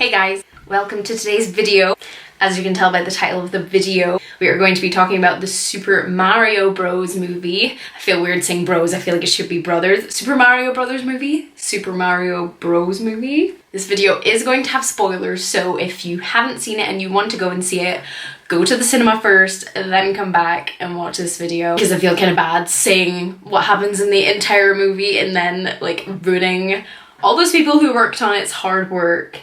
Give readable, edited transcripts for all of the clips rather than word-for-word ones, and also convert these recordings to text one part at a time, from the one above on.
Hey guys, welcome to today's video. As you can tell by the title of the video, we are going to be talking about the Super Mario Bros movie. I feel weird saying bros, I feel like it should be brothers. Super Mario Brothers movie? Super Mario Bros movie? This video is going to have spoilers, so if you haven't seen it and you want to go and see it, go to the cinema first and then come back and watch this video, because I feel kind of bad saying what happens in the entire movie and then like ruining all those people who worked on its hard work.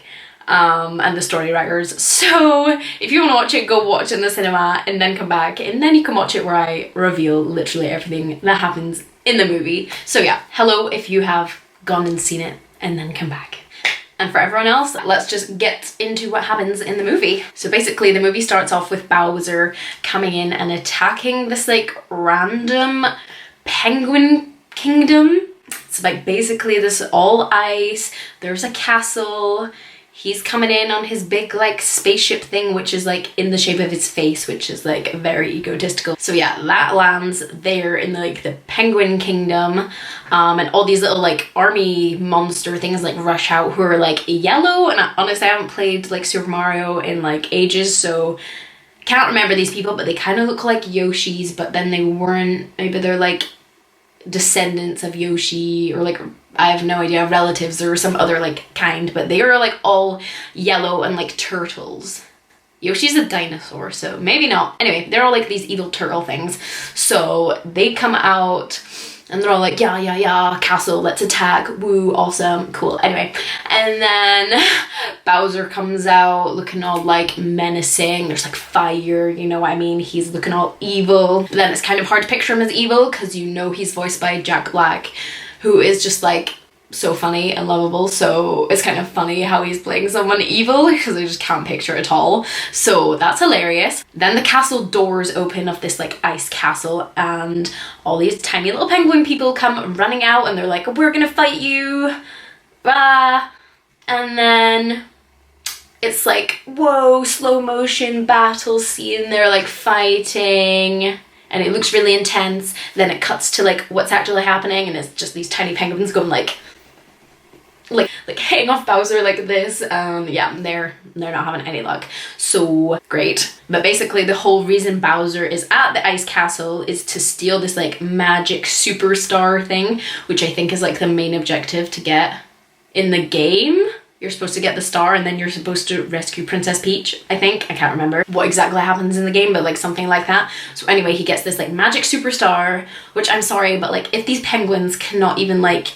And the story writers. So if you want to watch it, go watch it in the cinema and then come back and then you can watch it where I reveal literally everything that happens in the movie. So yeah, hello if you have gone and seen it and then come back. And for everyone else, let's just get into what happens in the movie. So basically the movie starts off with Bowser coming in and attacking this like random penguin kingdom. It's like basically this all ice, there's a castle. He's coming in on his big like spaceship thing, which is like in the shape of his face, which is like very egotistical. So yeah, that lands there in like the Penguin Kingdom, and all these little like army monster things like rush out who are like yellow. And honestly, I haven't played like Super Mario in like ages, so can't remember these people, but they kind of look like Yoshis, but then they weren't. Maybe they're like descendants of Yoshi, or like I have no idea, relatives or some other like kind, but they are like all yellow and like turtles. Yoshi's a dinosaur, so maybe not. Anyway, they're all like these evil turtle things. So they come out and they're all like, yeah, castle, let's attack, woo, awesome, cool. Anyway, and then Bowser comes out looking all like menacing. There's like fire, you know what I mean? He's looking all evil. Then it's kind of hard to picture him as evil because you know he's voiced by Jack Black, who is just like so funny and lovable. So it's kind of funny how he's playing someone evil because I just can't picture it at all. So that's hilarious. Then the castle doors open of this like ice castle and all these tiny little penguin people come running out and they're like, we're gonna fight you, rah. And then it's like, whoa, slow motion battle scene. They're like fighting and it looks really intense. Then it cuts to like what's actually happening and it's just these tiny penguins going like hitting off Bowser like this. Yeah, they're not having any luck. So great. But basically the whole reason Bowser is at the ice castle is to steal this like magic superstar thing, which I think is like the main objective to get in the game. You're supposed to get the star and then you're supposed to rescue Princess Peach, I think. I can't remember what exactly happens in the game, but like something like that. So anyway, he gets this like magic superstar, which I'm sorry, but like if these penguins cannot even like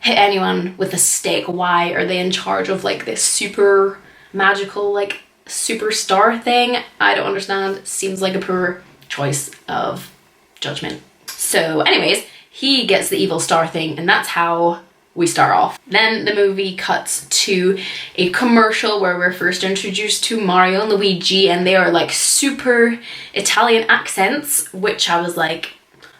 hit anyone with a stick, why are they in charge of like this super magical like superstar thing? I don't understand. Seems like a poor choice of judgment. So anyways, he gets the evil star thing and that's how we start off. Then the movie cuts to a commercial where we're first introduced to Mario and Luigi and they are like super Italian accents, which I was like,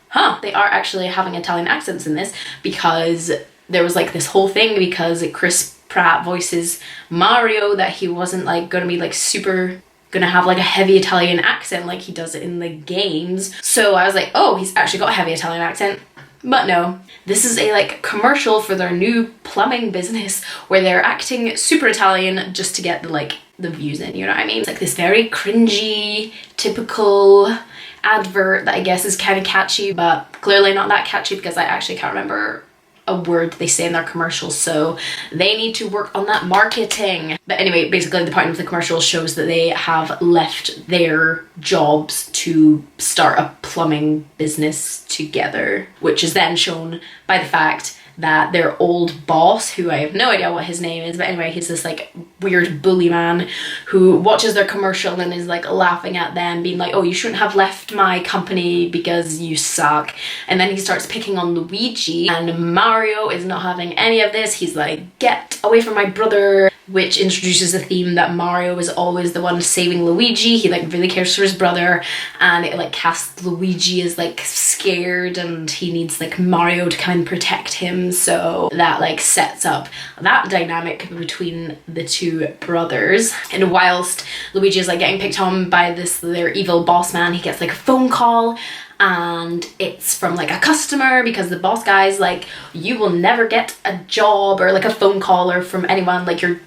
huh, they are actually having Italian accents in this, because there was like this whole thing because Chris Pratt voices Mario that he wasn't like gonna be like super gonna have like a heavy Italian accent like he does it in the games. So I was like, oh, he's actually got a heavy Italian accent. But no, this is a like commercial for their new plumbing business where they're acting super Italian just to get the like the views in, you know what I mean? It's like this very cringy, typical advert that I guess is kind of catchy, but clearly not that catchy because I actually can't remember a word they say in their commercials, so they need to work on that marketing. But anyway, basically the point of the commercial shows that they have left their jobs to start a plumbing business together, which is then shown by the fact that their old boss, who I have no idea what his name is, but anyway, he's this like weird bully man who watches their commercial and is like laughing at them, being like, oh, you shouldn't have left my company because you suck. And then he starts picking on Luigi and Mario is not having any of this. He's like, get away from my brother, which introduces a theme that Mario is always the one saving Luigi. He like really cares for his brother and it like casts Luigi as like scared and he needs like Mario to come and protect him. So that like sets up that dynamic between the two brothers. And whilst Luigi is like getting picked on by their evil boss man, he gets like a phone call and it's from like a customer because the boss guy's like, you will never get a job or like a phone call or from anyone, like you're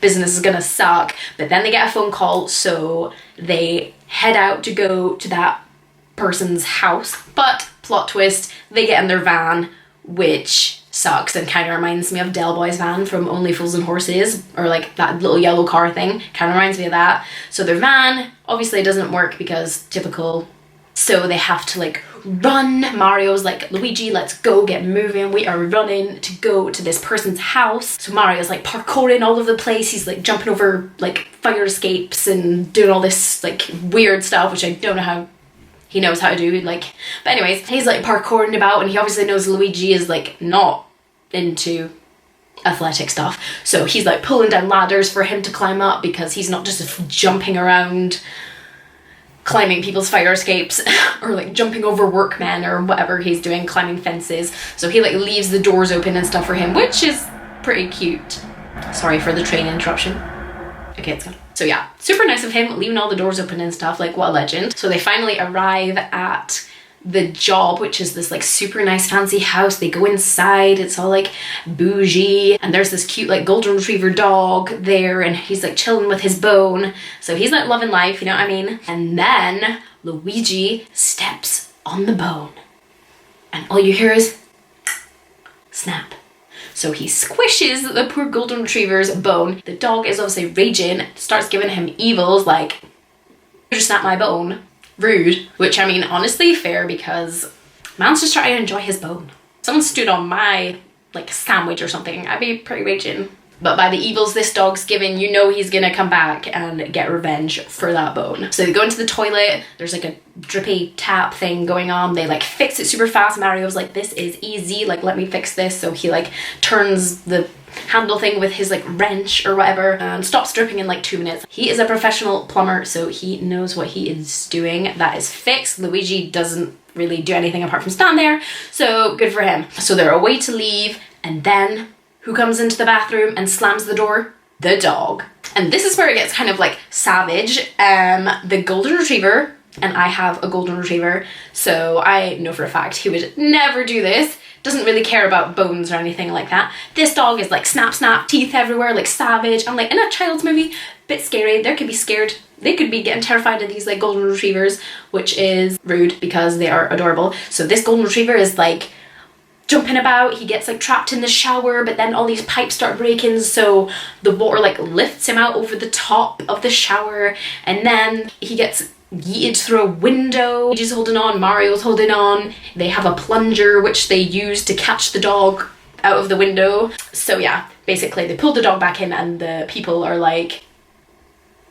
business is gonna suck. But then they get a phone call, so they head out to go to that person's house. But plot twist, they get in their van, which sucks and kind of reminds me of Del Boy's van from Only Fools and Horses, or like that little yellow car thing, kind of reminds me of that. So their van obviously doesn't work because typical, so they have to like run. Mario's like, Luigi, let's go, get moving, we are running to go to this person's house. So Mario's like parkouring all over the place, he's like jumping over like fire escapes and doing all this like weird stuff, which I don't know how he knows how to do, like, but anyways, he's like parkouring about, and he obviously knows Luigi is like not into athletic stuff, so he's like pulling down ladders for him to climb up, because he's not just jumping around climbing people's fire escapes or like jumping over workmen or whatever he's doing, climbing fences. So he like leaves the doors open and stuff for him, which is pretty cute. Sorry for the train interruption. Okay, it's gone. So yeah, super nice of him, leaving all the doors open and stuff, like what a legend. So they finally arrive at the job, which is this like super nice fancy house. They go inside, it's all like bougie, and there's this cute like golden retriever dog there, and he's like chilling with his bone. So he's like loving life, you know what I mean? And then Luigi steps on the bone, and all you hear is snap. So he squishes the poor golden retriever's bone. The dog is obviously raging, starts giving him evils like, you just snapped my bone. Rude. Which, I mean, honestly fair, because man's just trying to enjoy his bone. Someone stood on my like sandwich or something, I'd be pretty raging. But by the evils this dog's giving, you know he's gonna come back and get revenge for that bone. So they go into the toilet, there's like a drippy tap thing going on, they like fix it super fast. Mario's like, this is easy, like let me fix this. So he like turns the handle thing with his like wrench or whatever and stops dripping in like 2 minutes. He is a professional plumber, so he knows what he is doing. That is fixed. Luigi doesn't really do anything apart from stand there, so good for him. So they're away to leave, and then who comes into the bathroom and slams the door? The dog. And this is where it gets kind of like savage. The golden retriever, and I have a golden retriever, so I know for a fact he would never do this. Doesn't really care about bones or anything like that. This dog is like snap snap, teeth everywhere, like savage. I'm like, in a child's movie, bit scary. They could be scared. They could be getting terrified of these like golden retrievers, which is rude because they are adorable. So this golden retriever is like jumping about, he gets like trapped in the shower, but then all these pipes start breaking, so the water like lifts him out over the top of the shower, and then he gets yeeted through a window. Luigi's holding on, Mario's holding on, they have a plunger which they use to catch the dog out of the window. So yeah, basically they pull the dog back in, and the people are like,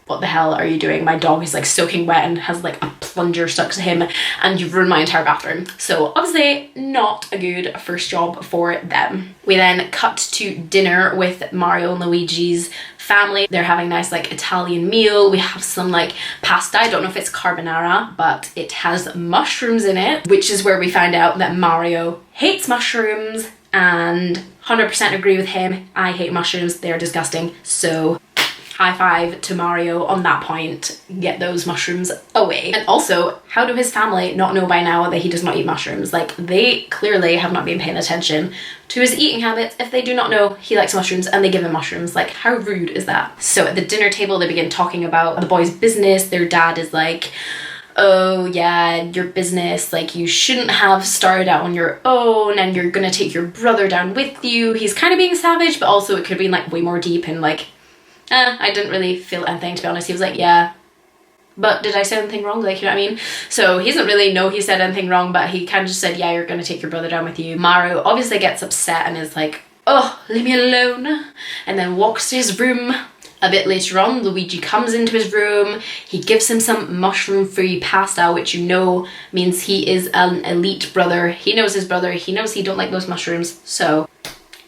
what the hell are you doing? My dog is like soaking wet and has like a plunger stuck to him, and you've ruined my entire bathroom. So obviously not a good first job for them. We then cut to dinner with Mario and Luigi's family. They're having a nice like Italian meal. We have some like pasta. I don't know if it's carbonara, but it has mushrooms in it, which is where we find out that Mario hates mushrooms, and 100% agree with him. I hate mushrooms. They're disgusting. So high five to Mario on that point. Get those mushrooms away. And also, how do his family not know by now that he does not eat mushrooms? Like, they clearly have not been paying attention to his eating habits if they do not know he likes mushrooms and they give him mushrooms. Like, how rude is that? So at the dinner table, they begin talking about the boys' business. Their dad is like, oh yeah, your business, like you shouldn't have started out on your own, and you're gonna take your brother down with you. He's kind of being savage, but also it could have been like way more deep, and like, I didn't really feel anything, to be honest. He was like, yeah, but did I say anything wrong? Like, you know what I mean? So he doesn't really know he said anything wrong, but he kind of just said, yeah, you're gonna take your brother down with you. Mario obviously gets upset and is like, oh, leave me alone, and then walks to his room. A bit later on, Luigi comes into his room. He gives him some mushroom-free pasta, which you know means he is an elite brother. He knows his brother. He knows he don't like those mushrooms, so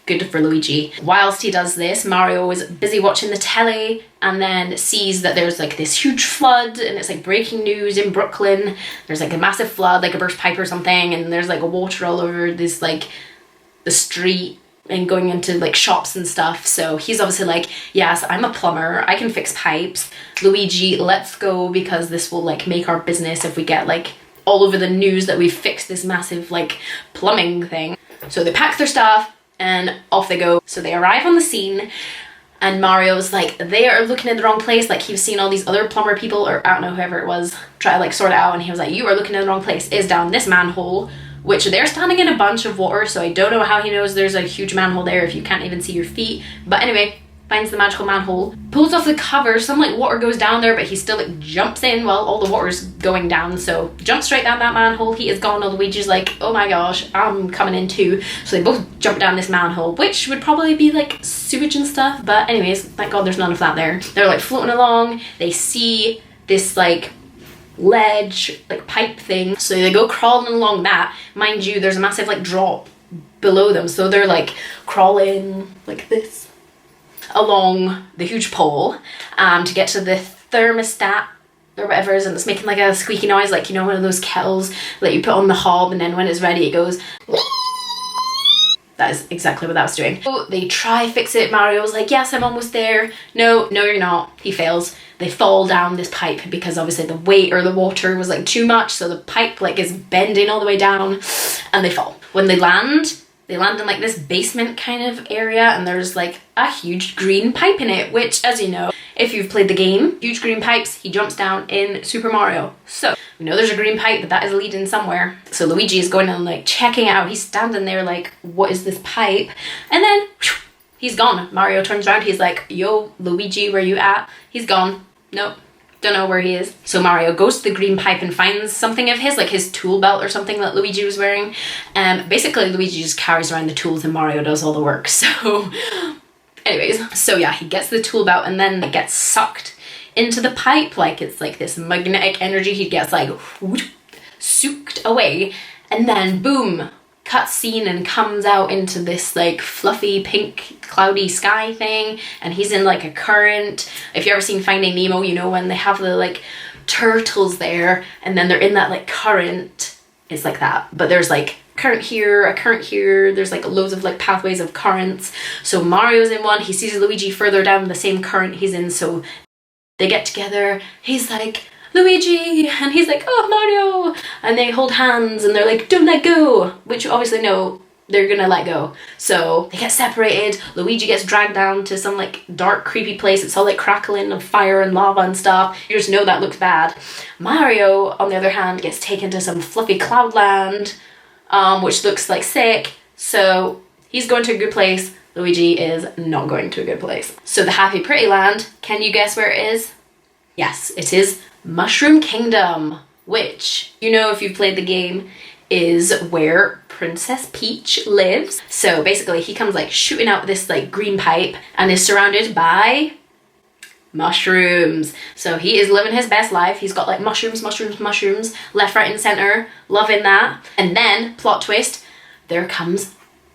good for Luigi. Whilst he does this, Mario is busy watching the telly and then sees that there's like this huge flood, and it's like breaking news in Brooklyn. There's like a massive flood, like a burst pipe or something, and there's like water all over this like the street and going into like shops and stuff. So he's obviously like, yes, I'm a plumber, I can fix pipes. Luigi, let's go, because this will like make our business if we get like all over the news that we've fixed this massive like plumbing thing. So they pack their stuff and off they go. So they arrive on the scene, And Mario's like, they are looking in the wrong place. Like, he was seeing all these other plumber people, or I don't know, whoever it was, try to like sort it out. And he was like, you are looking in the wrong place. Is down this manhole, which they're standing in a bunch of water. So I don't know how he knows there's a huge manhole there if you can't even see your feet. But anyway, finds the magical manhole, pulls off the cover, some like water goes down there, but he still like jumps in while all the water's going down. So jumps straight down that manhole. He is gone. Luigi's like, oh my gosh, I'm coming in too. So they both jump down this manhole, which would probably be like sewage and stuff. But anyways, thank God there's none of that there. They're like floating along. They see this like ledge, like pipe thing. So they go crawling along that. Mind you, there's a massive like drop below them. So they're like crawling like this along the huge pole to get to the thermostat or whatever it is, and it's making like a squeaky noise, like, you know, one of those kettles that you put on the hob, and then when it's ready it goes. That is exactly what that was doing. So they try fix it. Mario's like, yes, I'm almost there. No, you're not. He fails. They fall down this pipe because obviously the weight or the water was like too much, so the pipe like is bending all the way down and they fall. When they land in like this basement kind of area, and there's like a huge green pipe in it, which, as you know, if you've played the game, huge green pipes, he jumps down in Super Mario. So we know there's a green pipe, but that is leading somewhere. So Luigi is going and like checking it out. He's standing there like, what is this pipe? And then he's gone. Mario turns around. He's like, yo, Luigi, where you at? He's gone. Nope. Don't know where he is. So Mario goes to the green pipe and finds something of his, like his tool belt or something that Luigi was wearing. Basically Luigi just carries around the tools and Mario does all the work. So anyways, so yeah, he gets the tool belt and then it gets sucked into the pipe. Like it's like this magnetic energy. He gets like whoop, sucked away, and then boom, cut scene and comes out into this like fluffy pink cloudy sky thing, and he's in like a current. If you've ever seen Finding Nemo, you know when they have the like turtles there and then they're in that like current, it's like that, but there's like current here, a current here, there's like loads of like pathways of currents. So Mario's in one, he sees Luigi further down the same current he's in, so they get together. He's like, Luigi, and he's like, oh, Mario, and they hold hands and they're like, don't let go, which you obviously know they're gonna let go. So they get separated. Luigi gets dragged down to some like dark creepy place. It's all like crackling of fire and lava and stuff. You just know that looks bad. Mario, on the other hand, gets taken to some fluffy cloud land, which looks like sick. So he's going to a good place. Luigi is not going to a good place. So the Happy Pretty Land, can you guess where it is? Yes, it is Mushroom Kingdom, which, you know, if you've played the game, is where Princess Peach lives. So basically he comes like shooting out this like green pipe and is surrounded by mushrooms. So he is living his best life. He's got like mushrooms, left, right and center, loving that. And then, plot twist, there comes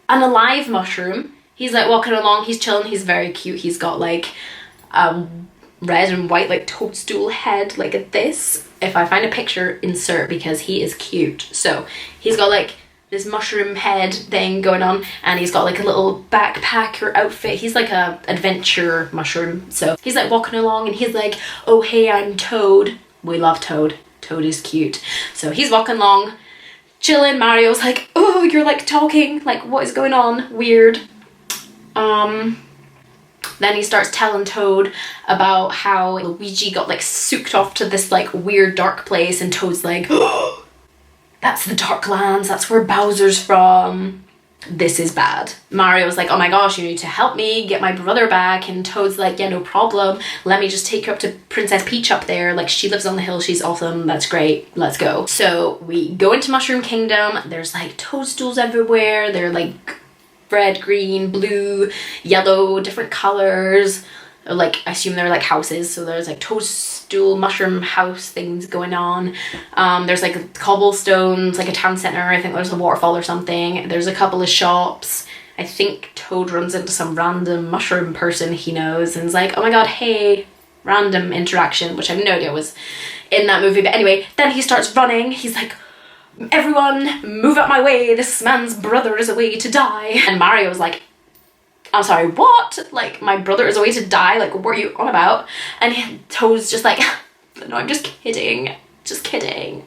an alive mushroom. He's like walking along, he's chilling, he's very cute. He's got like red and white like toadstool head like this. If I find a picture, insert, because he is cute. So he's got like this mushroom head thing going on, and he's got like a little backpacker outfit. He's like a adventure mushroom. So he's like walking along and he's like, oh hey, I'm Toad. We love Toad. Toad is cute. So he's walking along, chilling. Mario's like, oh, you're like talking, like what is going on? Weird. Then he starts telling Toad about how Luigi got like soaked off to this like weird dark place, and Toad's like, oh, that's the Dark Lands, that's where Bowser's from. This is bad. Mario's like, oh my gosh, you need to help me get my brother back. And Toad's like, yeah, no problem. Let me just take you up to Princess Peach up there. Like, she lives on the hill, she's awesome, that's great, let's go. So we go into Mushroom Kingdom. There's like toadstools everywhere. They're like red, green, blue, yellow, different colors. Like, I assume they're like houses, so there's like toadstool mushroom house things going on. There's like cobblestones, like a town center. I think there's a waterfall or something. There's a couple of shops. I think Toad runs into some random mushroom person he knows and is like, oh my god, hey, random interaction, which I have no idea was in that movie. But anyway, then he starts running. He's like, everyone move out my way, this man's brother is away to die. And Mario's like, I'm sorry, what? Like, my brother is away to die? Like, what are you on about? And Toad's just like, no, I'm just kidding. Just kidding.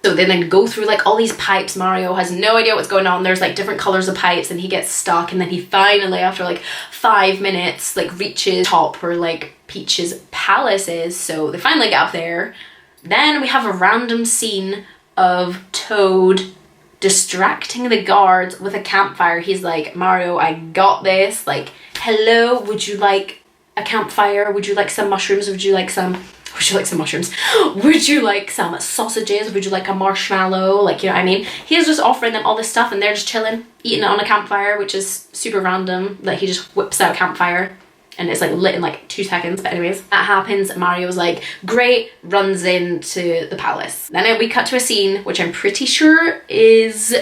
So they then go through like all these pipes. Mario has no idea what's going on. There's like different colors of pipes and he gets stuck, and then he finally, after like 5 minutes, like reaches top where like Peach's palace is. So they finally get up there. Then we have a random scene of Toad distracting the guards with a campfire. He's like, Mario, I got this. Like, hello, would you like a campfire? Would you like some mushrooms? Would you like some mushrooms? Would you like some sausages? Would you like a marshmallow? Like, you know what I mean? He's just offering them all this stuff and they're just chilling, eating it on a campfire, which is super random. Like, he just whips out a campfire and it's like lit in like 2 seconds. But anyways, that happens. Mario's like, great, runs into the palace. Then we cut to a scene, which I'm pretty sure is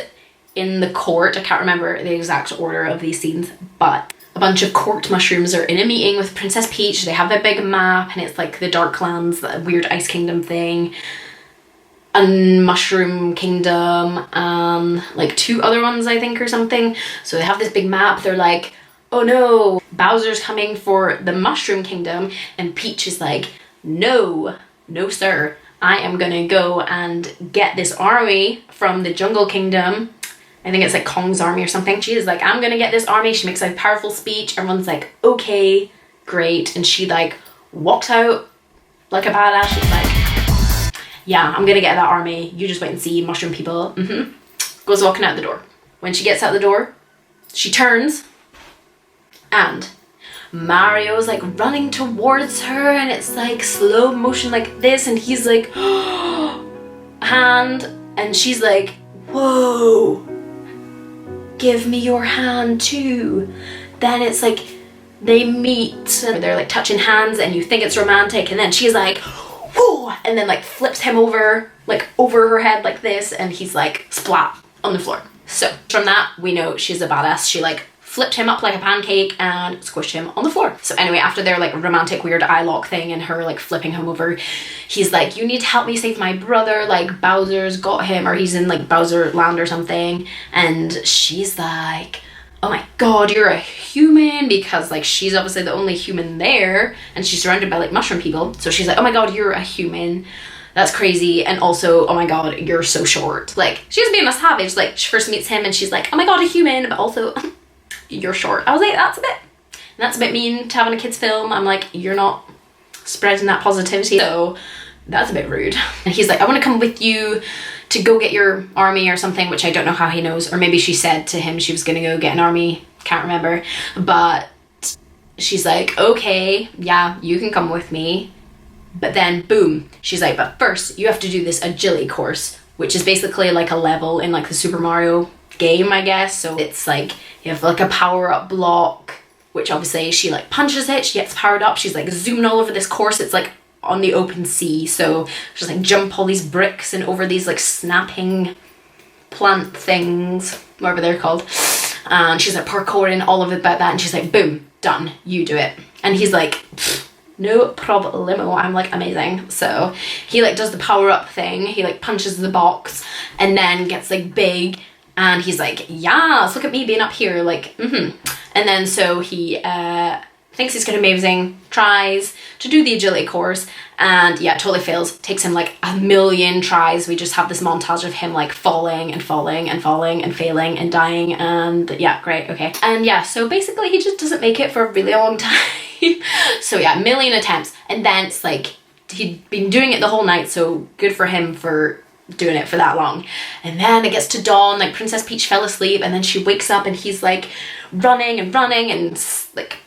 in the court. I can't remember the exact order of these scenes, but a bunch of court mushrooms are in a meeting with Princess Peach. They have a big map and it's like the Darklands, that weird Ice Kingdom thing, a Mushroom Kingdom, and like 2 other ones I think or something. So they have this big map. They're like, oh no, Bowser's coming for the Mushroom Kingdom, and Peach is like, no sir, I am gonna go and get this army from the Jungle Kingdom. I think it's like Kong's army or something. She is like, I'm gonna get this army. She makes a powerful speech. Everyone's like, okay, great. And she like walks out like a badass. She's like, yeah, I'm gonna get that army. You just wait and see, mushroom people. Goes walking out the door. When she gets out the door, she turns and Mario's like running towards her, and it's like slow motion like this, and he's like, hand, and she's like, whoa, give me your hand too. Then it's like they meet and they're like touching hands and you think it's romantic, and then she's like, whoa, and then like flips him over, like over her head like this, and he's like splat on the floor. So from that we know she's a badass. She like flipped him up like a pancake and squished him on the floor. So anyway, after their like romantic weird eye lock thing and her like flipping him over, he's like, you need to help me save my brother, like Bowser's got him, or he's in like Bowser land or something. And she's like, oh my god, you're a human, because like she's obviously the only human there and she's surrounded by like mushroom people. So she's like, oh my god, you're a human. That's crazy. And also, oh my god, you're so short. Like, she's being a savage. Like, she first meets him and she's like, oh my god, a human, but also you're short. I was like, that's a bit mean to have in a kid's film. I'm like, you're not spreading that positivity, so that's a bit rude. And he's like, I want to come with you to go get your army or something, which I don't know how he knows, or maybe she said to him she was gonna go get an army, can't remember. But she's like, okay, yeah, you can come with me. But then boom, she's like, but first you have to do this agility course, which is basically like a level in like the Super Mario game, I guess. So it's like you have like a power-up block, which obviously she like punches it, she gets powered up, she's like zooming all over this course. It's like on the open sea, so she's like jump all these bricks and over these like snapping plant things, whatever they're called, and she's like parkouring all of it about that, and she's like, boom, done, you do it. And he's like, no problemo. I'm like, amazing. So he like does the power-up thing, he like punches the box and then gets like big, and he's like, yes, look at me being up here, like, And then so he thinks he's gonna be amazing, tries to do the agility course, and yeah, totally fails. Takes him like 1,000,000 tries. We just have this montage of him like falling and falling and falling and failing and dying, and yeah, great, okay. And yeah, so basically he just doesn't make it for a really long time. So yeah, 1,000,000 attempts, and then it's like he'd been doing it the whole night, so good for him for doing it for that long. And then it gets to dawn, like Princess Peach fell asleep, and then she wakes up and he's like running and like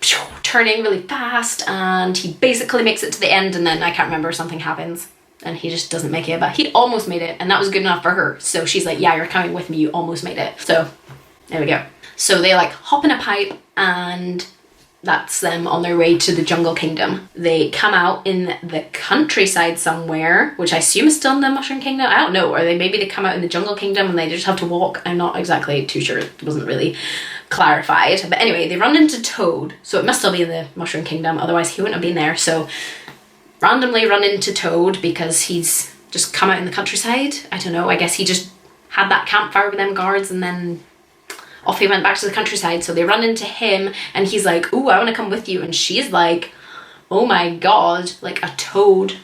turning really fast, and he basically makes it to the end, and then I can't remember, something happens and he just doesn't make it, but he almost made it, and that was good enough for her. So she's like, yeah, you're coming with me, you almost made it. So there we go. So they like hop in a pipe, and that's them on their way to the Jungle Kingdom. They come out in the countryside somewhere, which I assume is still in the Mushroom Kingdom. I don't know. Or maybe they come out in the Jungle Kingdom and they just have to walk. I'm not exactly too sure. It wasn't really clarified. But anyway, they run into Toad. So it must still be in the Mushroom Kingdom. Otherwise he wouldn't have been there. So randomly run into Toad because he's just come out in the countryside. I don't know. I guess he just had that campfire with them guards, and then off he went back to the countryside. So they run into him and he's like, ooh, I want to come with you. And she's like, oh my god, like a toad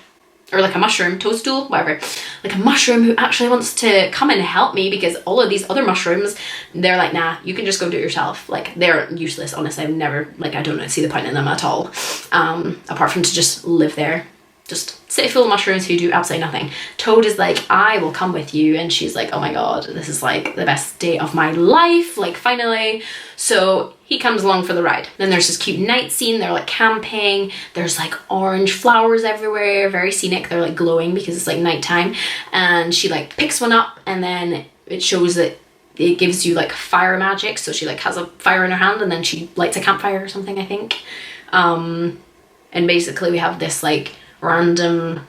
or like a mushroom, toadstool, whatever, like a mushroom who actually wants to come and help me, because all of these other mushrooms, they're like, nah, you can just go do it yourself. Like, they're useless, honestly. I've never, like, I don't see the point in them at all, apart from to just live there. Just city full of mushrooms who do absolutely nothing. Toad is like, I will come with you, and she's like, oh my god, this is like the best day of my life, like finally. So he comes along for the ride. Then there's this cute night scene, they're like camping, there's like orange flowers everywhere, very scenic, they're like glowing because it's like nighttime, and she like picks one up, and then it shows that it gives you like fire magic, so she like has a fire in her hand, and then she lights a campfire or something, I think. And basically we have this like random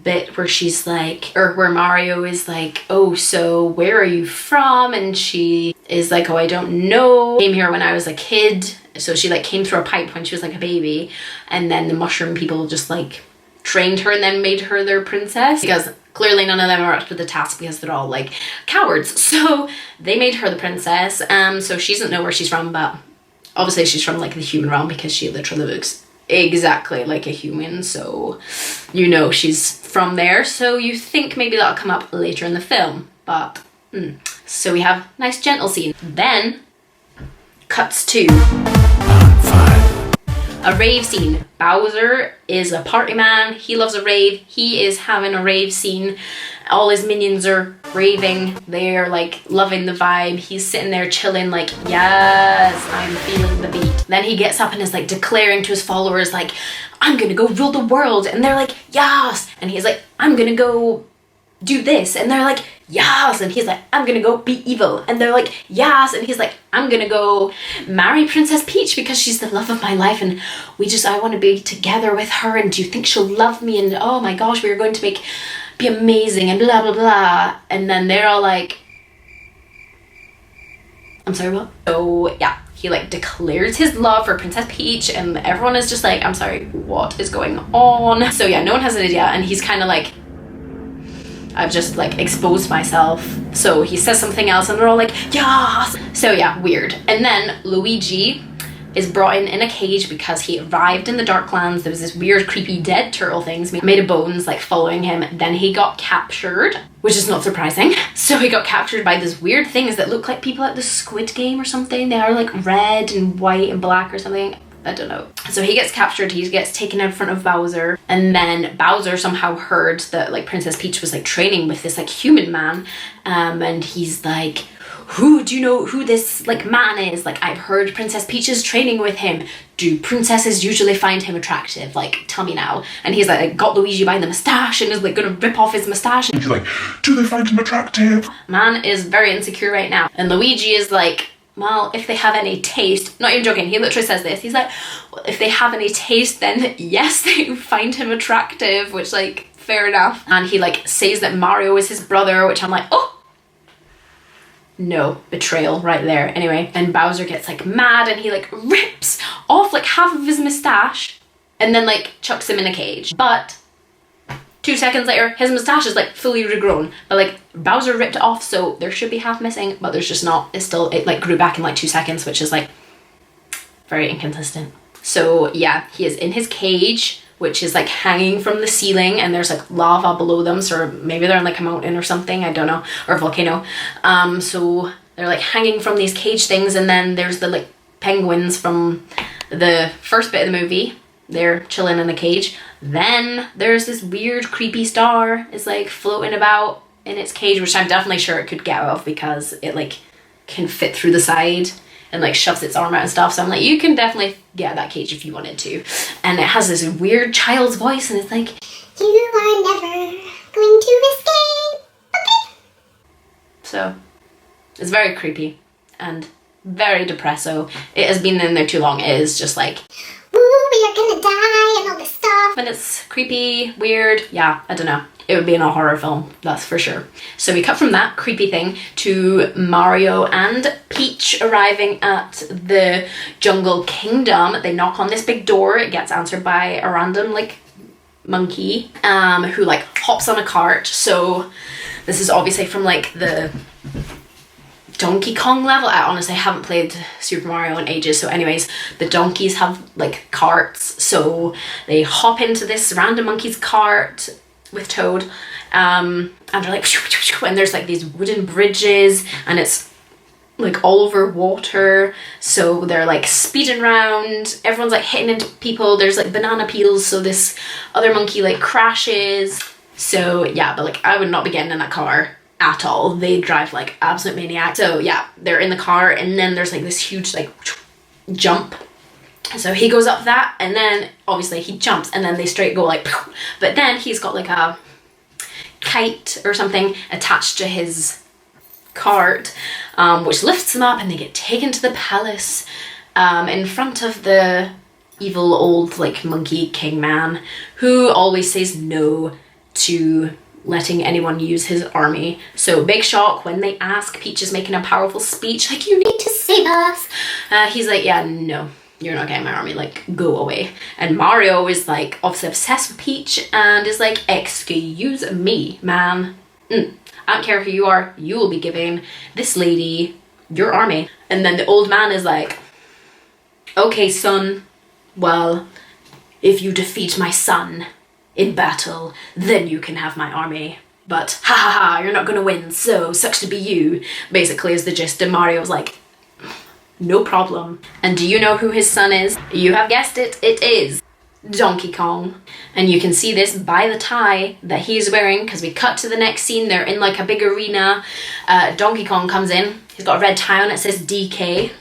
bit where she's like, or where Mario is like, oh, so where are you from? And she is like, oh, I don't know, came here when I was a kid. So she like came through a pipe when she was like a baby, and then the mushroom people just like trained her and then made her their princess, because clearly none of them are up to the task because they're all like cowards. So they made her the princess. So she doesn't know where she's from, but obviously she's from like the human realm because she literally looks exactly like a human, so you know she's from there. So you think maybe that'll come up later in the film, but so we have nice gentle scene. Then cuts to a rave scene. Bowser is a party man, he loves a rave, he is having a rave scene. All his minions are raving, they're like loving the vibe, he's sitting there chilling like, yes, I'm feeling the beat. Then he gets up and is like declaring to his followers like, I'm gonna go rule the world, and they're like, yes, and he's like, I'm gonna go do this, and they're like, yes, and he's like, I'm gonna go be evil, and they're like, yes, and he's like, I'm gonna go marry Princess Peach because she's the love of my life, and I want to be together with her, and do you think she'll love me, and oh my gosh, we are going to be amazing, and blah blah blah. And then they're all like, I'm sorry, what? So yeah, he like declares his love for Princess Peach, and everyone is just like, I'm sorry, what is going on? So yeah, no one has an idea, and he's kind of like, I've just like exposed myself. So he says something else and they're all like, yes. So yeah, weird. And then Luigi is brought in a cage because he arrived in the Darklands. There was this weird creepy dead turtle things made of bones like following him. Then he got captured, which is not surprising. So he got captured by these weird things that look like people at the Squid Game or something. They are like red and white and black or something. I don't know. So he gets captured, he gets taken in front of Bowser, and then Bowser somehow heard that like Princess Peach was like training with this like human man, and he's like, who do you know who this like man is? Like, I've heard Princess Peach is training with him. Do princesses usually find him attractive? Like, tell me now. And he's like got Luigi by the mustache and is like gonna rip off his mustache. And he's like, do they find him attractive? Man is very insecure right now. And Luigi is like, well, if they have any taste, not even joking, he literally says this, he's like, well, if they have any taste, then yes, they find him attractive, which like, fair enough. And he like says that Mario is his brother, which I'm like, oh, no, betrayal right there. Anyway, and Bowser gets like mad and he like rips off like half of his mustache and then like chucks him in a cage. But 2 seconds later, his mustache is like fully regrown, but like Bowser ripped it off, so there should be half missing, but there's just not. It like grew back in like 2 seconds, which is like very inconsistent. So yeah, he is in his cage, which is like hanging from the ceiling, and there's like lava below them, so maybe they're on like a mountain or something, I don't know, or a volcano. So they're like hanging from these cage things, and then there's the like penguins from the first bit of the movie. They're chilling in a cage. Then there's this weird creepy star is like floating about in its cage, which I'm definitely sure it could get out of because it like can fit through the side and like shoves its arm out and stuff. So I'm like, you can definitely get out of that cage if you wanted to. And it has this weird child's voice and it's like, you are never going to escape, okay? So it's very creepy and very depresso. It has been in there too long. It is just like, ooh, we are gonna die and all this stuff. And it's creepy, weird. Yeah, I don't know. It would be in a horror film, that's for sure. So we cut from that creepy thing to Mario and Peach arriving at the Jungle Kingdom. They knock on this big door. It gets answered by a random like monkey who like hops on a cart. So this is obviously from like the Donkey Kong level. I honestly haven't played Super Mario in ages. So anyways, the donkeys have like carts. So they hop into this random monkey's cart with Toad. And they're like, and there's like these wooden bridges and it's like all over water. So they're like speeding around. Everyone's like hitting into people. There's like banana peels. So this other monkey like crashes. So yeah, but like I would not be getting in that car at all. They drive like absolute maniacs. So yeah, they're in the car and then there's like this huge like jump. So he goes up that and then obviously he jumps and then they straight go like, but then he's got like a kite or something attached to his cart, which lifts them up and they get taken to the palace in front of the evil old like monkey king man who always says no to letting anyone use his army. So big shock when they ask. Peach is making a powerful speech like, you need to save us. He's like, yeah, no, you're not getting my army, like go away. And Mario is like obviously obsessed with Peach and is like, excuse me, man. I don't care who you are, you will be giving this lady your army. And then the old man is like, okay son, well, if you defeat my son in battle, then you can have my army. But ha ha ha, you're not gonna win, so sucks to be you. Basically is the gist. And Mario's like, no problem. And do you know who his son is? You have guessed it, it is Donkey Kong. And you can see this by the tie that he's wearing because we cut to the next scene. They're in like a big arena. Donkey Kong comes in. He's got a red tie on, it says DK.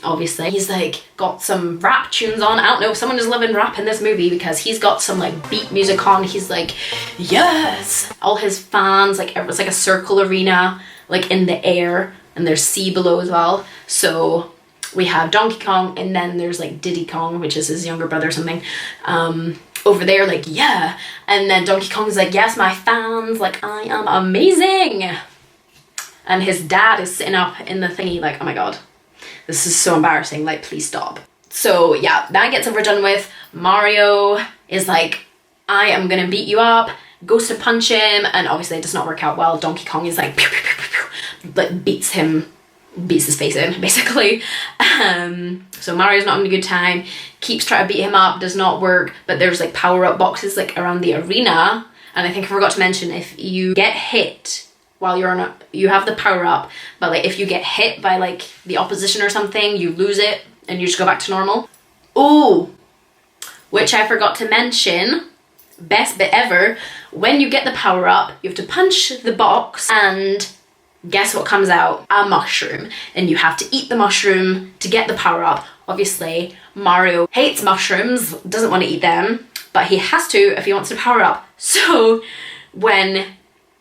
Obviously he's like got some rap tunes on. I don't know if someone is loving rap in this movie because he's got some like beat music on. He's like, yes. All his fans, like it's like a circle arena like in the air and there's sea below as well. So we have Donkey Kong and then there's like Diddy Kong, which is his younger brother or something, over there like, yeah. And then Donkey Kong's like, yes, my fans, like I am amazing. And his dad is sitting up in the thingy like, oh my god, this is so embarrassing, like please stop. So yeah, that gets overdone with. Mario is like, I am gonna beat you up, goes to punch him, and obviously it does not work out well. Donkey Kong is like, pew, pew, pew, pew, pew, like beats his face in, basically. So Mario's not having a good time, keeps trying to beat him up, does not work, but there's like power-up boxes like around the arena, and I think I forgot to mention, if you get hit while you're on a, you have the power-up, but like if you get hit by like the opposition or something, you lose it and you just go back to normal. Oh, which I forgot to mention, best bit ever, when you get the power-up, you have to punch the box and guess what comes out? A mushroom. And you have to eat the mushroom to get the power up. Obviously, Mario hates mushrooms, doesn't want to eat them, but he has to if he wants to power up. So when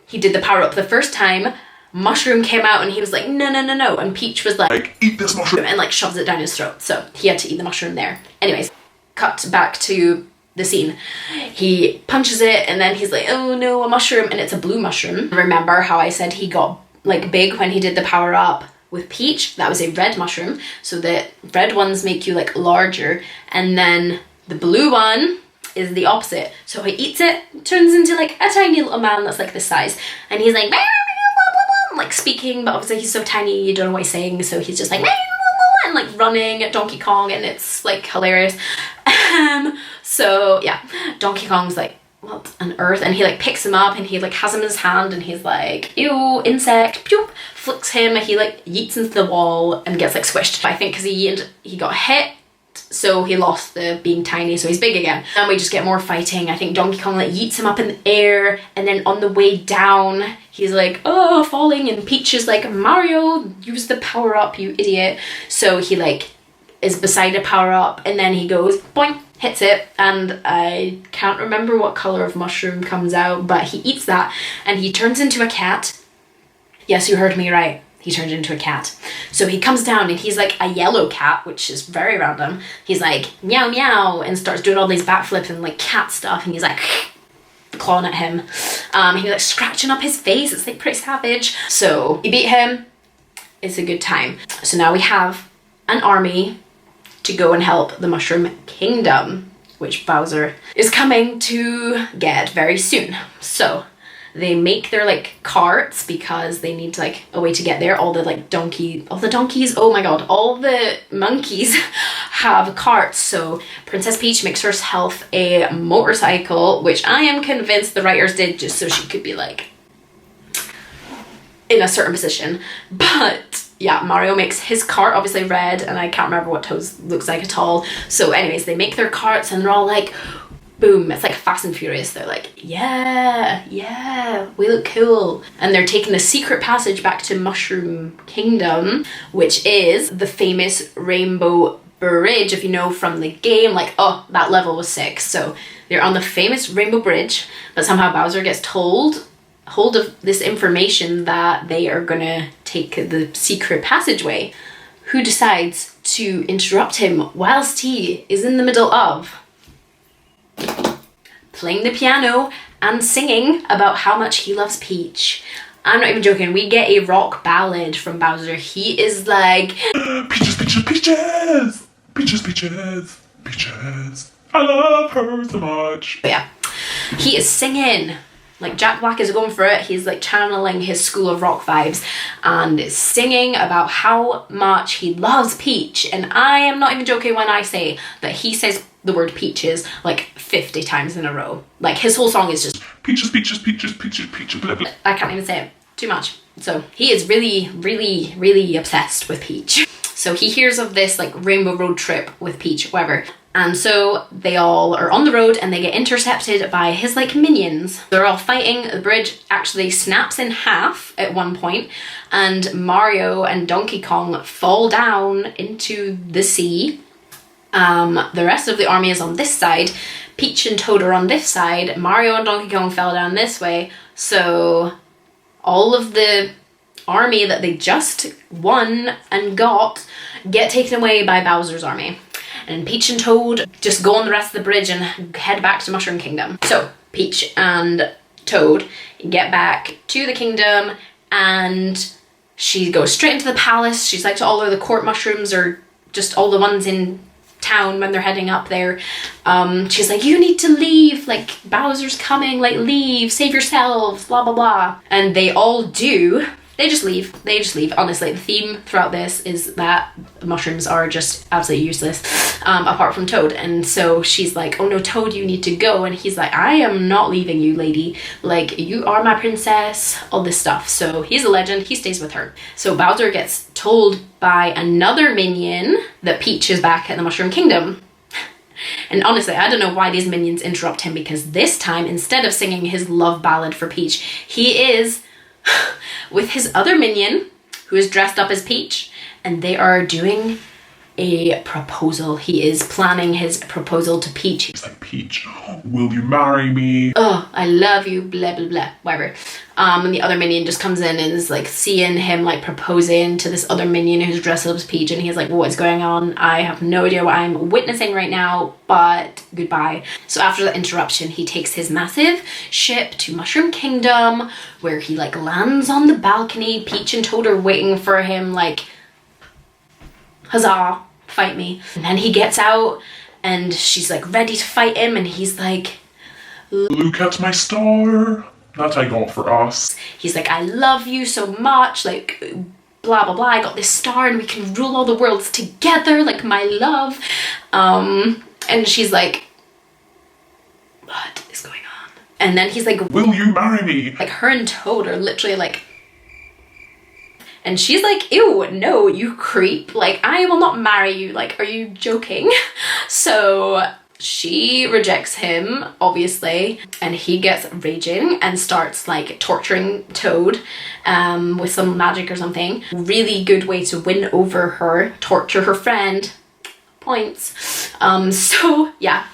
he did the power up the first time, mushroom came out and he was like, no, no, no, no. And Peach was like, eat this mushroom, and like shoves it down his throat. So he had to eat the mushroom there. Anyways, cut back to the scene. He punches it and then he's like, oh no, a mushroom, and it's a blue mushroom. Remember how I said he got like big when he did the power up with Peach? That was a red mushroom. So the red ones make you like larger, and then the blue one is the opposite. So he eats it, turns into like a tiny little man that's like this size, and he's like like speaking, but obviously he's so tiny you don't know what he's saying, so he's just like and like running at Donkey Kong, and it's like hilarious. So yeah, Donkey Kong's like, what on earth? And he like picks him up and he like has him in his hand and he's like, ew, insect, pew, flicks him, he like yeets into the wall and gets like squished. I think because he got hit, so he lost the being tiny, so he's big again. And we just get more fighting. I think Donkey Kong like yeets him up in the air, and then on the way down he's like, oh, falling, and Peach is like, Mario, use the power up, you idiot. So he like is beside a power up and then he goes boing, hits it, and I can't remember what color of mushroom comes out, but he eats that and he turns into a cat. Yes, you heard me right. He turned into a cat. So he comes down and he's like a yellow cat, which is very random. He's like meow meow and starts doing all these backflips and like cat stuff, and he's like clawing at him. He's like scratching up his face. It's like pretty savage. So he beat him. It's a good time. So now we have an army to go and help the Mushroom Kingdom, which Bowser is coming to get very soon. So They make their like carts because they need like a way to get there. All the donkeys, oh my god, all the monkeys have carts. So Princess Peach makes herself a motorcycle, which I am convinced the writers did just so she could be like in a certain position. But yeah, Mario makes his cart, obviously red, and I can't remember what Toad's looks like at all. So anyways, they make their carts and they're all like, boom, it's like Fast and Furious. They're like, yeah, we look cool. And they're taking the secret passage back to Mushroom Kingdom, which is the famous Rainbow Bridge, if you know from the game. Like, oh, that level was sick. So they're on the famous Rainbow Bridge, but somehow Bowser gets hold of this information that they are gonna take the secret passageway. Who decides to interrupt him whilst he is in the middle of playing the piano and singing about how much he loves Peach? I'm not even joking, we get a rock ballad from Bowser. He is like, Peaches, peaches, peaches, peaches, peaches, peaches, I love her so much. But yeah, he is singing. Like Jack Black is going for it. He's like channeling his School of Rock vibes and is singing about how much he loves Peach. And I am not even joking when I say that he says the word peaches like 50 times in a row. Like his whole song is just peaches, peaches, peaches, peaches, peaches, blah, blah. I can't even say it. Too much. So he is really obsessed with Peach. So he hears of this like rainbow road trip with Peach, whatever. And so they all are on the road and they get intercepted by his like minions. They're all fighting. The bridge actually snaps in half at one point and Mario and Donkey Kong fall down into the sea. The rest of the army is on this side. Peach and Toad are on this side. Mario and Donkey Kong fell down this way. So all of the army that they just won and got get taken away by Bowser's army. And Peach and Toad just go on the rest of the bridge and head back to Mushroom Kingdom. So Peach and Toad get back to the kingdom and she goes straight into the palace. She's like to all of the court mushrooms or just all the ones in town when they're heading up there. She's like, you need to leave, like Bowser's coming, like leave, save yourselves, blah blah blah. And they all do. They just leave. Honestly, the theme throughout this is that mushrooms are just absolutely useless, apart from Toad. And so she's like, oh no, Toad, you need to go. And he's like, I am not leaving you, lady. Like, you are my princess, all this stuff. So he's a legend. He stays with her. So Bowser gets told by another minion that Peach is back at the Mushroom Kingdom. And honestly, I don't know why these minions interrupt him, because this time, instead of singing his love ballad for Peach, he is with his other minion who is dressed up as Peach, and they are doing a proposal. He is planning his proposal to Peach. He's like, Peach, will you marry me? Oh, I love you, blah blah blah, whatever. And the other minion just comes in and is like seeing him like proposing to this other minion who's dressed up as Peach, and he's like, what's going on? I have no idea what I'm witnessing right now, but goodbye. So after the interruption, he takes his massive ship to Mushroom Kingdom, where he like lands on the balcony. Peach and Toad are waiting for him, like, huzzah, fight me. And then he gets out and she's like ready to fight him, and he's like, look at my star that I got for us. He's like, I love you so much, like blah blah blah, I got this star and we can rule all the worlds together, like my love. And she's like, what is going on? And then he's like, will you marry me? Like her and Toad are literally like, and she's like, ew, no, you creep. Like, I will not marry you. Like, are you joking? So she rejects him, obviously, and he gets raging and starts like torturing Toad with some magic or something. Really good way to win over her, torture her friend. Points. So yeah,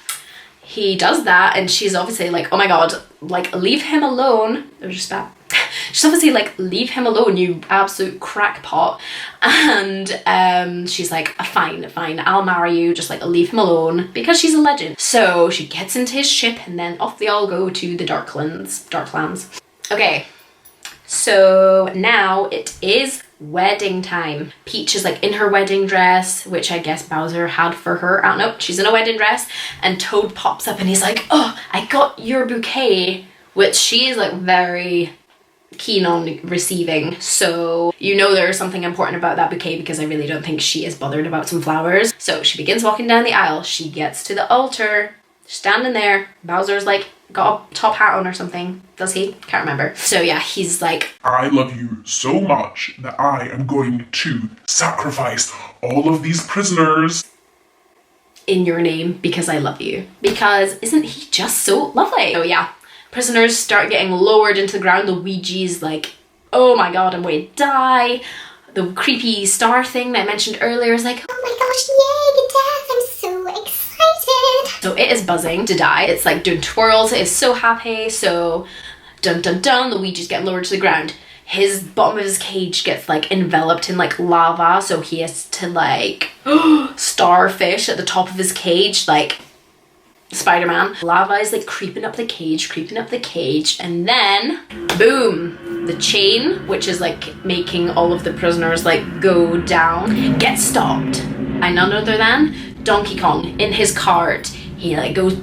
he does that, and she's obviously like, oh my god, like leave him alone. It was just bad. She's obviously like, leave him alone, you absolute crackpot. And she's like, fine, I'll marry you, just like leave him alone, because she's a legend. So she gets into his ship and then off they all go to the Darklands. Okay, so now it is wedding time. Peach is like in her wedding dress, which I guess Bowser had for her. I don't know, she's in a wedding dress, and Toad pops up and he's like, oh, I got your bouquet which she is like very keen on receiving. So you know there's something important about that bouquet, because I really don't think she is bothered about some flowers. So she begins walking down the aisle. She gets to the altar, standing there. Bowser's like got a top hat on or something. Does he? Can't remember. So yeah, he's like, I love you so much that I am going to sacrifice all of these prisoners in your name because I love you. Because isn't he just so lovely? So yeah, prisoners start getting lowered into the ground. Luigi's like, oh my god, I'm going to die. The creepy star thing that I mentioned earlier is like, oh my gosh, yay, death, I'm so excited. So it is buzzing to die. It's like doing twirls. It is so happy. So dun dun dun, Luigi's getting lowered to the ground. His bottom of his cage gets like enveloped in like lava, so he has to like starfish at the top of his cage like Spider-Man. Lava is like creeping up the cage, and then boom, the chain, which is like making all of the prisoners like go down, gets stopped. And none other than Donkey Kong in his cart. He like goes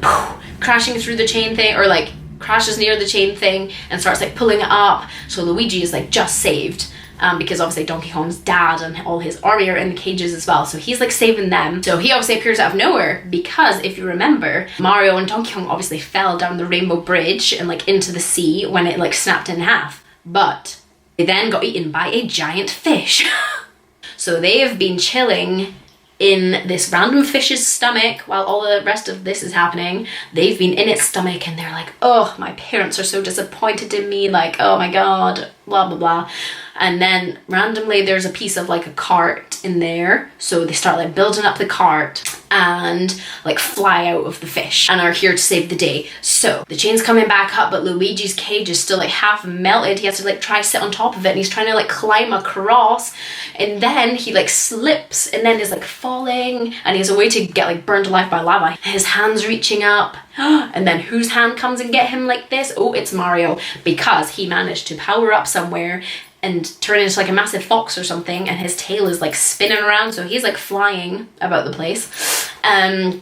crashing through the chain thing, or like crashes near the chain thing and starts like pulling it up. So Luigi is like just saved, because obviously Donkey Kong's dad and all his army are in the cages as well, so he's like saving them. So he obviously appears out of nowhere, because if you remember, Mario and Donkey Kong obviously fell down the Rainbow Bridge and like into the sea when it like snapped in half, but they then got eaten by a giant fish. So they have been chilling in this random fish's stomach while all the rest of this is happening. They've been in its stomach and they're like, oh, my parents are so disappointed in me, like, oh my god, blah blah blah. And then randomly there's a piece of like a cart in there, so they start like building up the cart and like fly out of the fish and are here to save the day. So the chain's coming back up, but Luigi's cage is still like half melted. He has to like try to sit on top of it, and he's trying to like climb across, and then he like slips and then is like falling, and he has a way to get like burned alive by lava. His hand's reaching up, and then whose hand comes and get him like this? Oh, it's Mario, because he managed to power up somewhere and turn into like a massive fox or something, and his tail is like spinning around, so he's like flying about the place.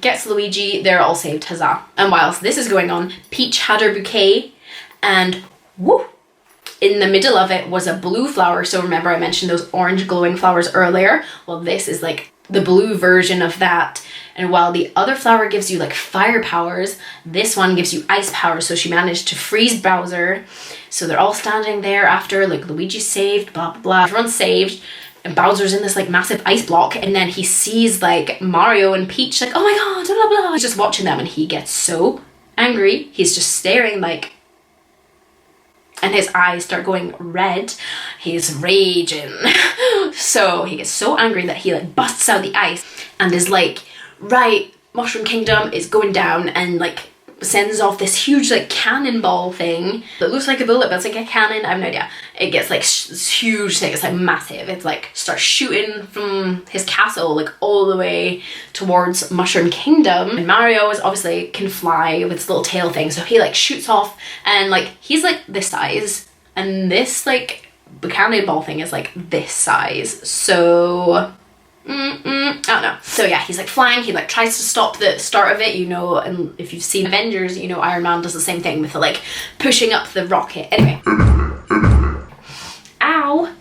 Gets Luigi, they're all saved, huzzah. And whilst this is going on, Peach had her bouquet, and woo, in the middle of it was a blue flower. So remember I mentioned those orange glowing flowers earlier? Well, this is like the blue version of that. And while the other flower gives you like fire powers, this one gives you ice powers. So she managed to freeze Bowser. So they're all standing there after like Luigi's saved, blah blah blah, everyone's saved, and Bowser's in this like massive ice block, and then he sees like Mario and Peach like, oh my god, blah blah blah. He's just watching them and he gets so angry. He's just staring like, and his eyes start going red. He's raging. So he gets so angry that he like busts out the ice and is like, right, Mushroom Kingdom is going down, and like sends off this huge like cannonball thing that looks like a bullet, but it's like a cannon. I have no idea. It gets like this huge thing. It's like massive. It's like starts shooting from his castle like all the way towards Mushroom Kingdom. And Mario is obviously can fly with his little tail thing, so he like shoots off, and like he's like this size, and this like the cannonball thing is like this size. So I don't know. So yeah, he's like flying, he like tries to stop the start of it, you know, and if you've seen Avengers, you know Iron Man does the same thing with the like pushing up the rocket. Anyway. Ow!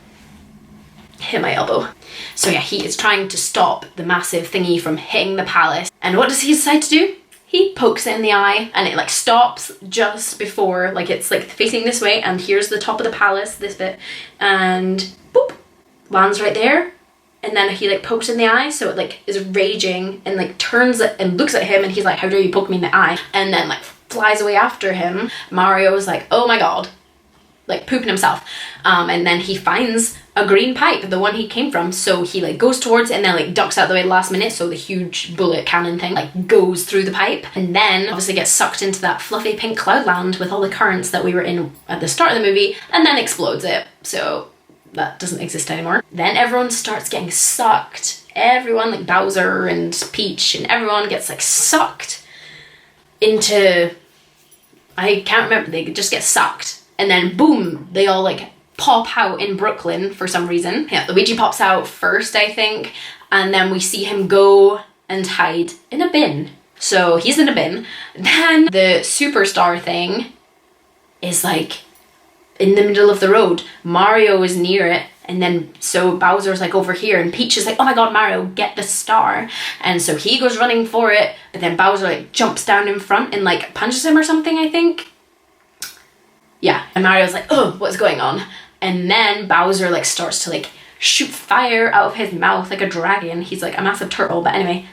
Hit my elbow. So yeah, he is trying to stop the massive thingy from hitting the palace. And what does he decide to do? He pokes it in the eye, and it like stops just before, like it's like facing this way, and here's the top of the palace, this bit, and boop, lands right there. And then he like pokes in the eye, so it like is raging and like turns it and looks at him, and he's like, how dare you poke me in the eye? And then like flies away after him. Mario is like, oh my god, like pooping himself. And then he finds a green pipe, the one he came from, so he like goes towards it and then like ducks out the way last minute, so the huge bullet cannon thing like goes through the pipe, and then obviously gets sucked into that fluffy pink cloudland with all the currents that we were in at the start of the movie, and then explodes it. So that doesn't exist anymore. Then everyone starts getting sucked. Everyone, like Bowser and Peach and everyone gets like sucked into, I can't remember, they just get sucked. And then boom, they all like pop out in Brooklyn for some reason. Yeah, Luigi pops out first, I think. And then we see him go and hide in a bin. So he's in a bin. Then the superstar thing is like in the middle of the road. Mario is near it, and then so Bowser's like over here, and Peach is like, oh my god, Mario, get the star. And so he goes running for it, but then Bowser like jumps down in front and like punches him or something, I think. Yeah, and Mario's like, oh, what's going on? And then Bowser like starts to like shoot fire out of his mouth like a dragon. He's like a massive turtle, but anyway,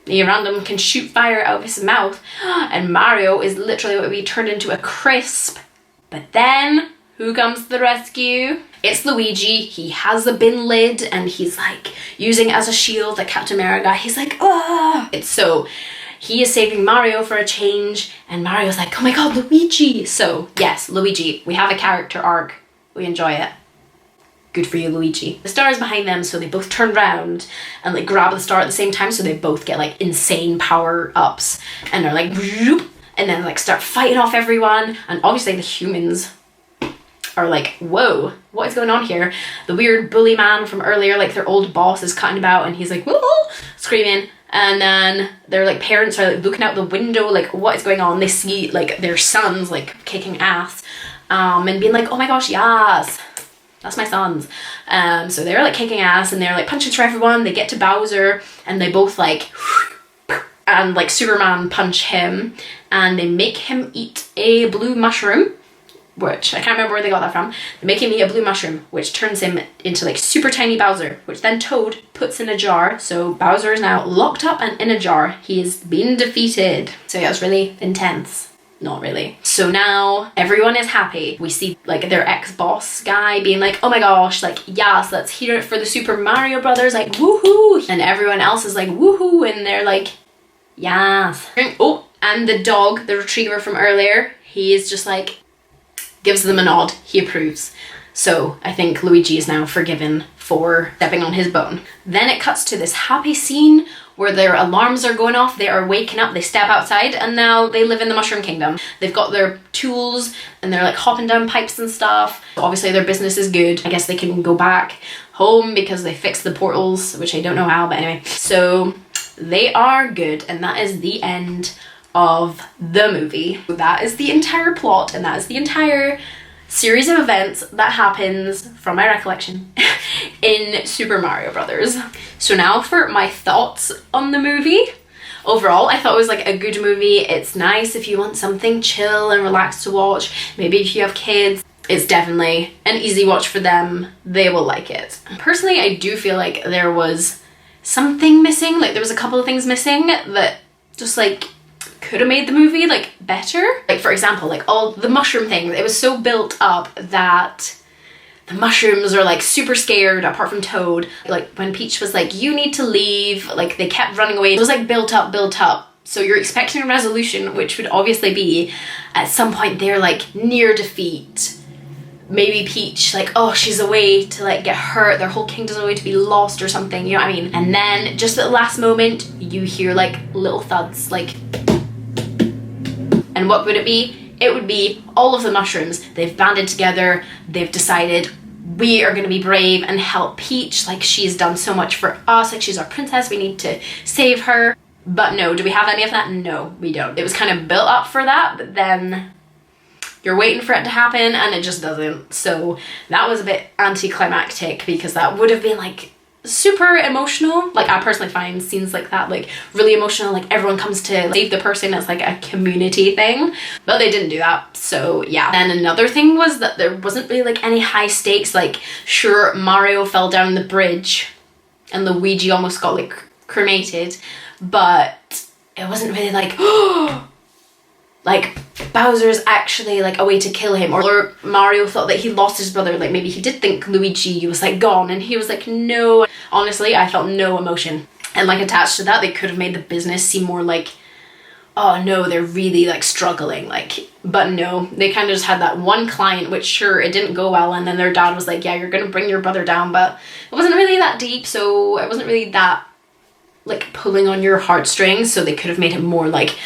he random can shoot fire out of his mouth, and Mario is literally what would be turned into a crisp. But then who comes to the rescue? It's Luigi. He has the bin lid and he's like using it as a shield, like Captain America. He's like, ah! It's so he is saving Mario for a change, and Mario's like, oh my god, Luigi. So yes, Luigi, we have a character arc. We enjoy it. Good for you, Luigi. The star is behind them, so they both turn around and like grab the star at the same time, so they both get like insane power ups, and they're like, and then like start fighting off everyone. And obviously the humans are like, whoa, what is going on here? The weird bully man from earlier, like their old boss, is cutting about, and he's like, whoa, screaming. And then their like parents are like looking out the window, like what is going on? They see like their sons like kicking ass, and being like, oh my gosh, yes, that's my sons. So they're like kicking ass and they're like punching through everyone. They get to Bowser and they both like and like Superman punch him, and they make him eat a blue mushroom, which I can't remember where they got that from. They make him eat a blue mushroom, which turns him into like super tiny Bowser, which then Toad puts in a jar. So Bowser is now locked up and in a jar. He is being defeated. So yeah, it's really intense. Not really. So now everyone is happy. We see like their ex-boss guy being like, oh my gosh, like yes, let's hear it for the Super Mario Brothers, like woohoo. And everyone else is like woohoo, and they're like, yes. Oh, and the dog, the retriever from earlier, he is just like, gives them a nod. He approves. So I think Luigi is now forgiven for stepping on his bone. Then it cuts to this happy scene where their alarms are going off. They are waking up, they step outside, and now they live in the Mushroom Kingdom. They've got their tools and they're like hopping down pipes and stuff. Obviously their business is good. I guess they can go back home because they fixed the portals, which I don't know how, but anyway. So they are good, and that is the end of the movie. That is the entire plot, and that is the entire series of events that happens, from my recollection, in Super Mario Brothers. So now for my thoughts on the movie. Overall, I thought it was like a good movie. It's nice if you want something chill and relaxed to watch. Maybe if you have kids, it's definitely an easy watch for them. They will like it. Personally, I do feel like there was something missing. Like there was a couple of things missing that just like could have made the movie like better. Like for example, like all the mushroom things, it was so built up that the mushrooms are like super scared, apart from Toad. Like when Peach was like, you need to leave, like they kept running away. It was like built up. So you're expecting a resolution, which would obviously be at some point they're like near defeat. Maybe Peach, like, oh, she's away to like get hurt, their whole kingdom's away to be lost or something, you know what I mean? And then just at the last moment, you hear like little thuds, like, and what would it be? It would be all of the mushrooms. They've banded together. They've decided we are going to be brave and help Peach. Like she's done so much for us. Like she's our princess. We need to save her. But no, do we have any of that? No, we don't. It was kind of built up for that, but then you're waiting for it to happen and it just doesn't. So that was a bit anticlimactic because that would have been like super emotional. Like I personally find scenes like that like really emotional, like everyone comes to save the person. It's like a community thing, but they didn't do that. So yeah. Then another thing was that there wasn't really like any high stakes. Like sure, Mario fell down the bridge and Luigi almost got like cremated, but it wasn't really like like Bowser's actually like a way to kill him, or Mario thought that he lost his brother. Like maybe he did think Luigi was like gone and he was like, no. Honestly, I felt no emotion. And like attached to that, they could have made the business seem more like, oh no, they're really like struggling, like, but no, they kind of just had that one client, which sure, it didn't go well, and then their dad was like, yeah, you're gonna bring your brother down, but it wasn't really that deep, so it wasn't really that like pulling on your heartstrings. So they could have made it more like,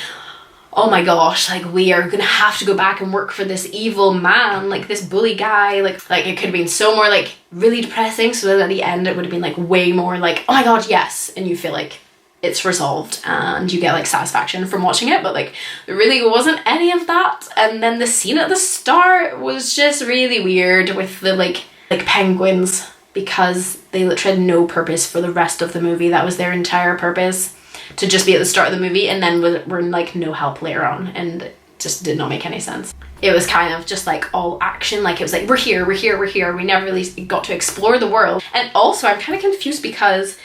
oh my gosh, like we are gonna have to go back and work for this evil man, like this bully guy, like it could have been so more like really depressing, so that at the end it would have been like way more like, oh my god, yes, and you feel like it's resolved and you get like satisfaction from watching it, but like there really wasn't any of that. And then the scene at the start was just really weird with the like penguins, because they literally had no purpose for the rest of the movie. That was their entire purpose, to just be at the start of the movie, and then were like no help later on, and it just did not make any sense. It was kind of just like all action, like it was like we're here, we're here, we're here. We never really got to explore the world. And also I'm kind of confused because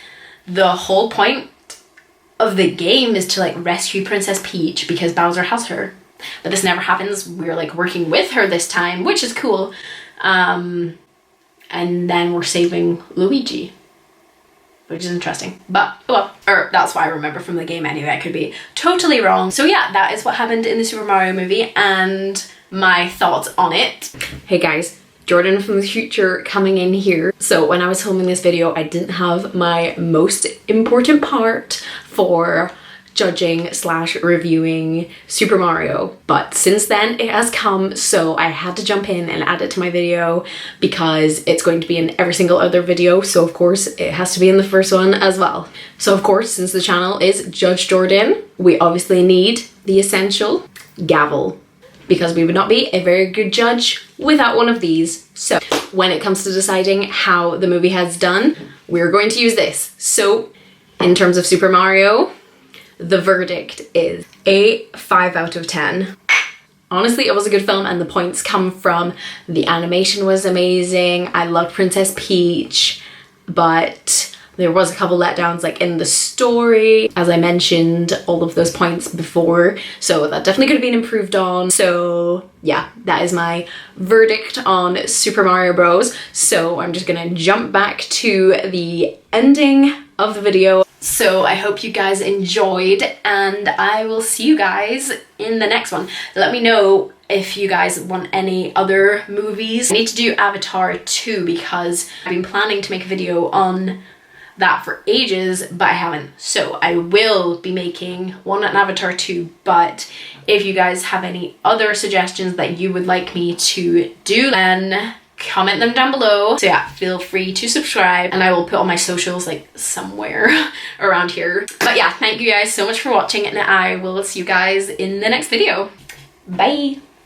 the whole point of the game is to like rescue Princess Peach because Bowser has her, but this never happens. We're like working with her this time, which is cool. And then we're saving Luigi, which is interesting, but oh well. Or that's what I remember from the game anyway. I could be totally wrong. So yeah, that is what happened in the Super Mario movie and my thoughts on it. Hey guys, Jordan from the future coming in here. So when I was filming this video, I didn't have my most important part for judging / reviewing Super Mario, but since then it has come, so I had to jump in and add it to my video because it's going to be in every single other video, so of course it has to be in the first one as well. So of course, since the channel is Judge Jordan, we obviously need the essential gavel, because we would not be a very good judge without one of these. So when it comes to deciding how the movie has done, we're going to use this. So in terms of Super Mario, the verdict is a 5 out of 10. Honestly, it was a good film, and the points come from the animation was amazing. I loved Princess Peach, but there was a couple letdowns like in the story, as I mentioned all of those points before, so that definitely could have been improved on. So yeah, that is my verdict on Super Mario Bros. So I'm just gonna jump back to the ending of the video. So I hope you guys enjoyed, and I will see you guys in the next one. Let me know if you guys want any other movies. I need to do Avatar 2 because I've been planning to make a video on that for ages, but I haven't. So I will be making one on Avatar 2, but if you guys have any other suggestions that you would like me to do, then comment them down below. So yeah, feel free to subscribe, and I will put all my socials like somewhere around here. But yeah, thank you guys so much for watching, and I will see you guys in the next video. Bye!